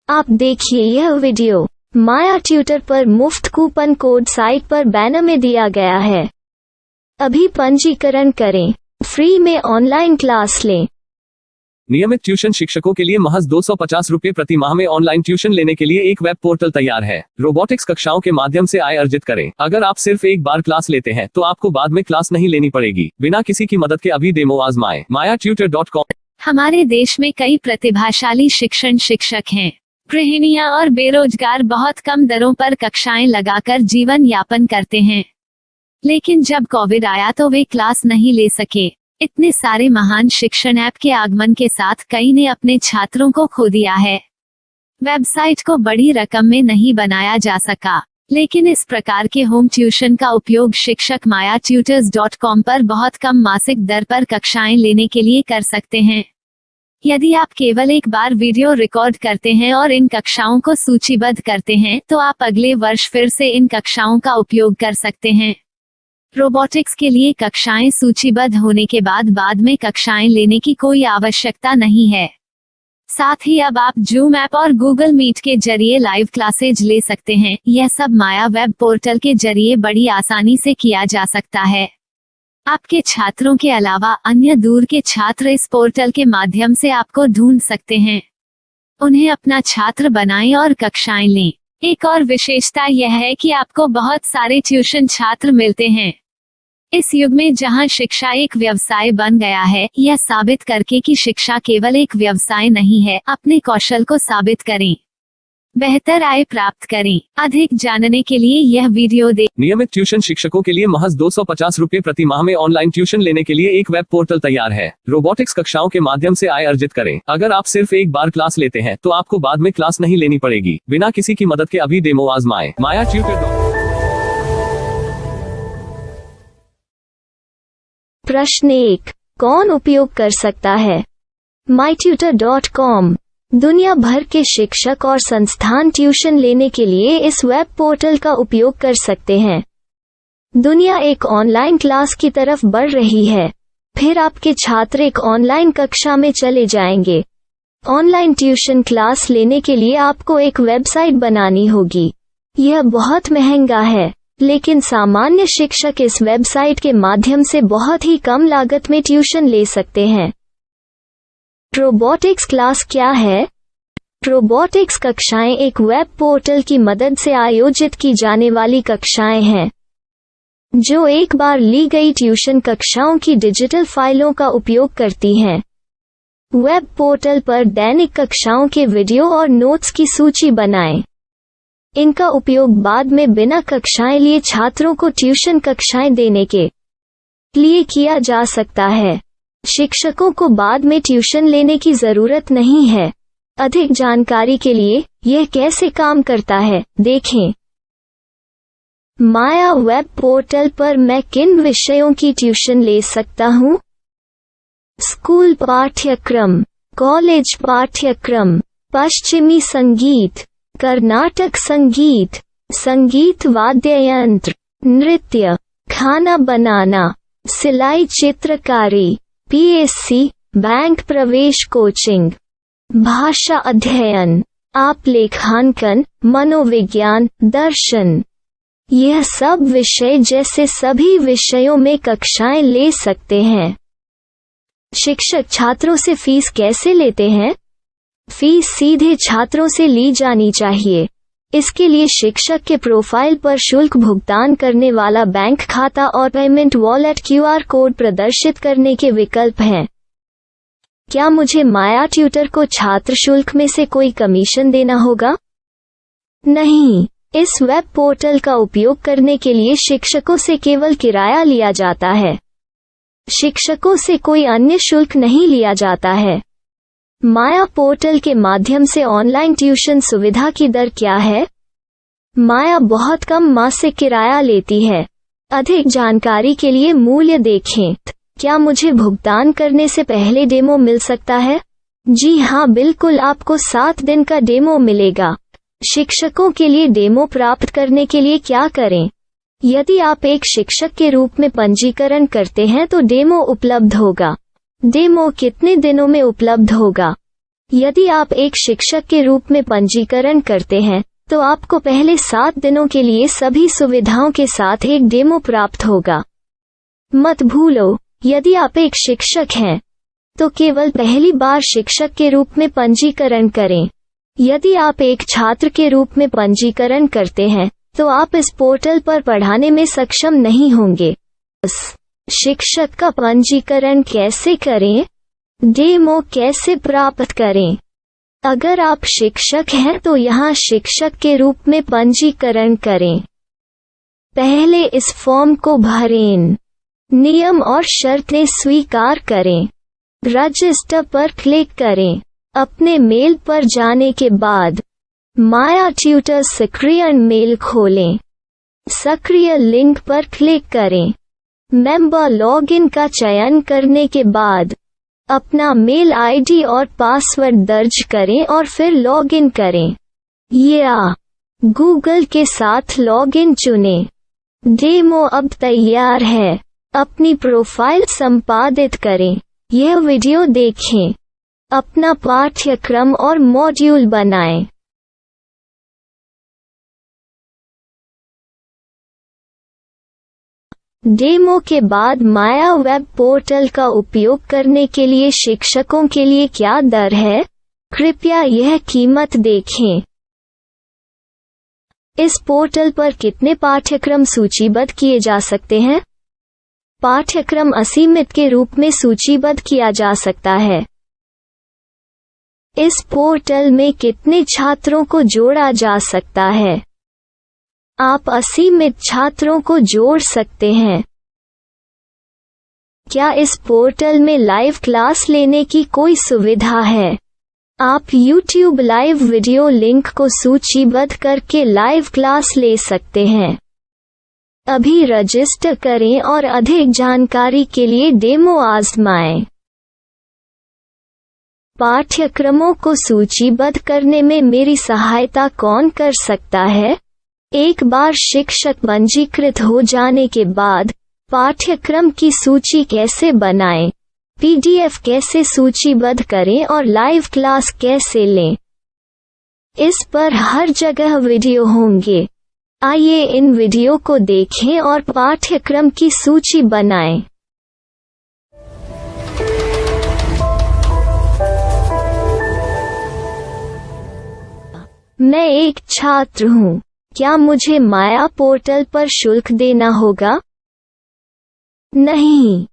आप देखिए यह वीडियो माया ट्यूटर पर मुफ्त कूपन कोड साइट पर बैनर में दिया गया है। अभी पंजीकरण करें, फ्री में ऑनलाइन क्लास लें। नियमित ट्यूशन शिक्षकों के लिए महज 250 रुपये प्रति माह में ऑनलाइन ट्यूशन लेने के लिए एक वेब पोर्टल तैयार है। रोबोटिक्स कक्षाओं के माध्यम से आय अर्जित करें। अगर आप सिर्फ एक बार क्लास लेते हैं तो आपको बाद में क्लास नहीं लेनी पड़ेगी। बिना किसी की मदद के अभी डेमो आजमाएं। mayaTutor.com। हमारे देश में कई प्रतिभाशाली शिक्षक हैं। गृहिणियां और बेरोजगार बहुत कम दरों पर कक्षाएं लगाकर जीवन यापन करते हैं, लेकिन जब कोविड आया तो वे क्लास नहीं ले सके। इतने सारे महान शिक्षण ऐप के आगमन के साथ कई ने अपने छात्रों को खो दिया है। वेबसाइट को बड़ी रकम में नहीं बनाया जा सका, लेकिन इस प्रकार के होम ट्यूशन का उपयोग शिक्षक mayaTutors.com पर बहुत कम मासिक दर पर कक्षाएं लेने के लिए कर सकते हैं। यदि आप केवल एक बार वीडियो रिकॉर्ड करते हैं और इन कक्षाओं को सूचीबद्ध करते हैं तो आप अगले वर्ष फिर से इन कक्षाओं का उपयोग कर सकते हैं। रोबोटिक्स के लिए कक्षाएं सूचीबद्ध होने के बाद में कक्षाएं लेने की कोई आवश्यकता नहीं है। साथ ही अब आप जूम ऐप और गूगल मीट के जरिए लाइव क्लासेज ले सकते हैं। यह सब माया वेब पोर्टल के जरिए बड़ी आसानी से किया जा सकता है। आपके छात्रों के अलावा अन्य दूर के छात्र इस पोर्टल के माध्यम से आपको ढूंढ सकते हैं। उन्हें अपना छात्र बनाएं और कक्षाएं लें। एक और विशेषता यह है कि आपको बहुत सारे ट्यूशन छात्र मिलते हैं। इस युग में जहां शिक्षा एक व्यवसाय बन गया है, यह साबित करके कि शिक्षा केवल एक व्यवसाय नहीं है, अपने कौशल को साबित करें, बेहतर आय प्राप्त करें। अधिक जानने के लिए यह वीडियो देखें। नियमित ट्यूशन शिक्षकों के लिए महज 250 रुपये प्रति माह में ऑनलाइन ट्यूशन लेने के लिए एक वेब पोर्टल तैयार है। रोबोटिक्स कक्षाओं के माध्यम से आय अर्जित करें। अगर आप सिर्फ एक बार क्लास लेते हैं तो आपको बाद में क्लास नहीं लेनी पड़ेगी। बिना किसी की मदद के अभी डेमो आजमाएं। mayaTutor। प्रश्न 1, कौन उपयोग कर सकता है? myTutor.com। दुनिया भर के शिक्षक और संस्थान ट्यूशन लेने के लिए इस वेब पोर्टल का उपयोग कर सकते हैं। दुनिया एक ऑनलाइन क्लास की तरफ बढ़ रही है। फिर आपके छात्र एक ऑनलाइन कक्षा में चले जाएंगे। ऑनलाइन ट्यूशन क्लास लेने के लिए आपको एक वेबसाइट बनानी होगी। यह बहुत महंगा है, लेकिन सामान्य शिक्षक इस वेबसाइट के माध्यम से बहुत ही कम लागत में ट्यूशन ले सकते हैं। रोबोटिक्स क्लास क्या है? रोबोटिक्स कक्षाएं एक वेब पोर्टल की मदद से आयोजित की जाने वाली कक्षाएं हैं, जो एक बार ली गई ट्यूशन कक्षाओं की डिजिटल फाइलों का उपयोग करती हैं। वेब पोर्टल पर दैनिक कक्षाओं के वीडियो और नोट्स की सूची बनाएं। इनका उपयोग बाद में बिना कक्षाएं लिए छात्रों को ट्यूशन कक्षाएं देने के लिए किया जा सकता है। शिक्षकों को बाद में ट्यूशन लेने की जरूरत नहीं है। अधिक जानकारी के लिए यह कैसे काम करता है, देखें। माया वेब पोर्टल पर मैं किन विषयों की ट्यूशन ले सकता हूँ? स्कूल पाठ्यक्रम, कॉलेज पाठ्यक्रम, पश्चिमी संगीत, कर्नाटक संगीत, संगीत वाद्य यंत्र, नृत्य, खाना बनाना, सिलाई चित्रकारी, PSC, बैंक प्रवेश कोचिंग, भाषा अध्ययन, आप लेखांकन, मनोविज्ञान, दर्शन। यह सब विषय जैसे सभी विषयों में कक्षाएं ले सकते हैं। शिक्षक छात्रों से फीस कैसे लेते हैं? फीस सीधे छात्रों से ली जानी चाहिए। इसके लिए शिक्षक के प्रोफाइल पर शुल्क भुगतान करने वाला बैंक खाता और पेमेंट वॉलेट QR कोड प्रदर्शित करने के विकल्प हैं। क्या मुझे माया ट्यूटर को छात्र शुल्क में से कोई कमीशन देना होगा? नहीं, इस वेब पोर्टल का उपयोग करने के लिए शिक्षकों से केवल किराया लिया जाता है। शिक्षकों से कोई अन्य शुल्क नहीं लिया जाता है। माया पोर्टल के माध्यम से ऑनलाइन ट्यूशन सुविधा की दर क्या है? माया बहुत कम मासिक किराया लेती है। अधिक जानकारी के लिए मूल्य देखें। क्या मुझे भुगतान करने से पहले डेमो मिल सकता है? जी हाँ, बिल्कुल, आपको 7 दिन का डेमो मिलेगा। शिक्षकों के लिए डेमो प्राप्त करने के लिए क्या करें? यदि आप एक शिक्षक के रूप में पंजीकरण करते हैं तो डेमो उपलब्ध होगा। डेमो कितने दिनों में उपलब्ध होगा? यदि आप एक शिक्षक के रूप में पंजीकरण करते हैं तो आपको पहले 7 दिनों के लिए सभी सुविधाओं के साथ एक डेमो प्राप्त होगा। मत भूलो, यदि आप एक शिक्षक हैं तो केवल पहली बार शिक्षक के रूप में पंजीकरण करें। यदि आप एक छात्र के रूप में पंजीकरण करते हैं तो आप इस पोर्टल पर पढ़ाने में सक्षम नहीं होंगे। शिक्षक का पंजीकरण कैसे करें? डेमो कैसे प्राप्त करें? अगर आप शिक्षक हैं तो यहाँ शिक्षक के रूप में पंजीकरण करें। पहले इस फॉर्म को भरें। नियम और शर्तें स्वीकार करें। रजिस्टर पर क्लिक करें। अपने मेल पर जाने के बाद माया ट्यूटर सक्रिय मेल खोलें। सक्रिय लिंक पर क्लिक करें। मेंबर लॉगिन का चयन करने के बाद अपना मेल आईडी और पासवर्ड दर्ज करें और फिर लॉगिन करें या गूगल के साथ लॉगिन चुनें। डेमो अब तैयार है। अपनी प्रोफाइल संपादित करें। यह वीडियो देखें। अपना पाठ्यक्रम और मॉड्यूल बनाएं। डेमो के बाद माया वेब पोर्टल का उपयोग करने के लिए शिक्षकों के लिए क्या दर है? कृपया यह कीमत देखें। इस पोर्टल पर कितने पाठ्यक्रम सूचीबद्ध किए जा सकते हैं? पाठ्यक्रम असीमित के रूप में सूचीबद्ध किया जा सकता है। इस पोर्टल में कितने छात्रों को जोड़ा जा सकता है? आप असीमित छात्रों को जोड़ सकते हैं। क्या इस पोर्टल में लाइव क्लास लेने की कोई सुविधा है? आप YouTube लाइव वीडियो लिंक को सूचीबद्ध करके लाइव क्लास ले सकते हैं। अभी रजिस्टर करें और अधिक जानकारी के लिए डेमो आजमाएं। पाठ्यक्रमों को सूचीबद्ध करने में मेरी सहायता कौन कर सकता है? एक बार शिक्षक पंजीकृत हो जाने के बाद पाठ्यक्रम की सूची कैसे बनाएं, PDF कैसे सूचीबद्ध करें और लाइव क्लास कैसे लें, इस पर हर जगह वीडियो होंगे। आइए इन वीडियो को देखें और पाठ्यक्रम की सूची बनाएं। मैं एक छात्र हूँ। क्या मुझे माया पोर्टल पर शुल्क देना होगा? नहीं,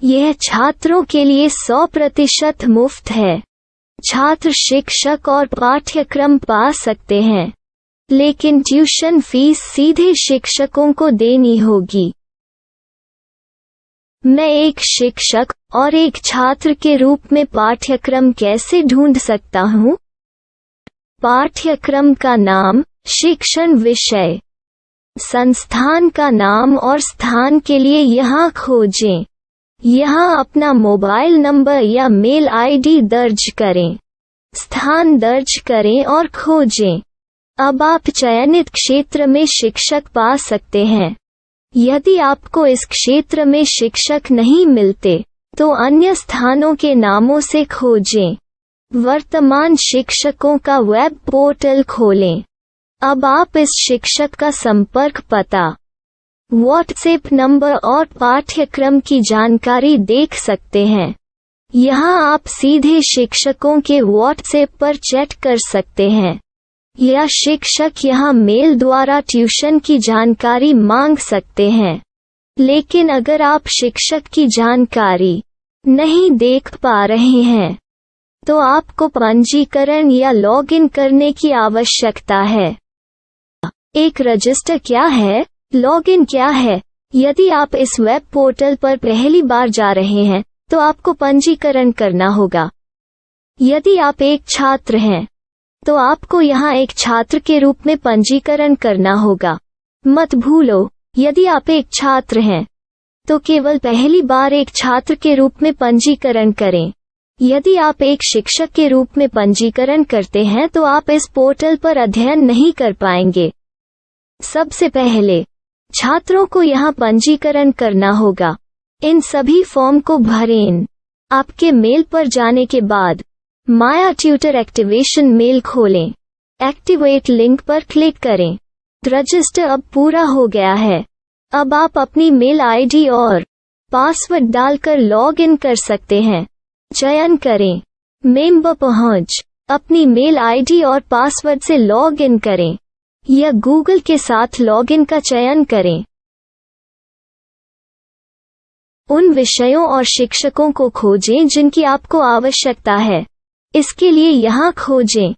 यह छात्रों के लिए 100% मुफ्त है। छात्र शिक्षक और पाठ्यक्रम पा सकते हैं, लेकिन ट्यूशन फीस सीधे शिक्षकों को देनी होगी। मैं एक शिक्षक और एक छात्र के रूप में पाठ्यक्रम कैसे ढूंढ सकता हूँ? पाठ्यक्रम का नाम, शिक्षण विषय, संस्थान का नाम और स्थान के लिए यहाँ खोजें। यहाँ अपना मोबाइल नंबर या मेल आईडी दर्ज करें। स्थान दर्ज करें और खोजें। अब आप चयनित क्षेत्र में शिक्षक पा सकते हैं। यदि आपको इस क्षेत्र में शिक्षक नहीं मिलते तो अन्य स्थानों के नामों से खोजें। वर्तमान शिक्षकों का वेब पोर्टल खोलें। अब आप इस शिक्षक का संपर्क पता, व्हाट्सएप नंबर और पाठ्यक्रम की जानकारी देख सकते हैं। यहाँ आप सीधे शिक्षकों के व्हाट्सएप पर चैट कर सकते हैं या शिक्षक यहाँ मेल द्वारा ट्यूशन की जानकारी मांग सकते हैं। लेकिन अगर आप शिक्षक की जानकारी नहीं देख पा रहे हैं तो आपको पंजीकरण या लॉगिन करने की आवश्यकता है। एक रजिस्टर क्या है? लॉगिन क्या है? यदि आप इस वेब पोर्टल पर पहली बार जा रहे हैं तो आपको पंजीकरण करना होगा। यदि आप एक छात्र हैं तो आपको यहाँ एक छात्र के रूप में पंजीकरण करना होगा। मत भूलो, यदि आप एक छात्र हैं तो केवल पहली बार एक छात्र के रूप में पंजीकरण करें। यदि आप एक शिक्षक के रूप में पंजीकरण करते हैं तो आप इस पोर्टल पर अध्ययन नहीं कर पाएंगे। सबसे पहले छात्रों को यहाँ पंजीकरण करना होगा। इन सभी फॉर्म को भरें। आपके मेल पर जाने के बाद माया ट्यूटर एक्टिवेशन मेल खोलें। एक्टिवेट लिंक पर क्लिक करें। रजिस्टर अब पूरा हो गया है। अब आप अपनी मेल आईडी और पासवर्ड डालकर लॉग इन कर सकते हैं। चयन करें मेंबर पहुंच। अपनी मेल आईडी और पासवर्ड से लॉग इन करें या गूगल के साथ लॉगिन का चयन करें। उन विषयों और शिक्षकों को खोजें जिनकी आपको आवश्यकता है। इसके लिए यहाँ खोजें।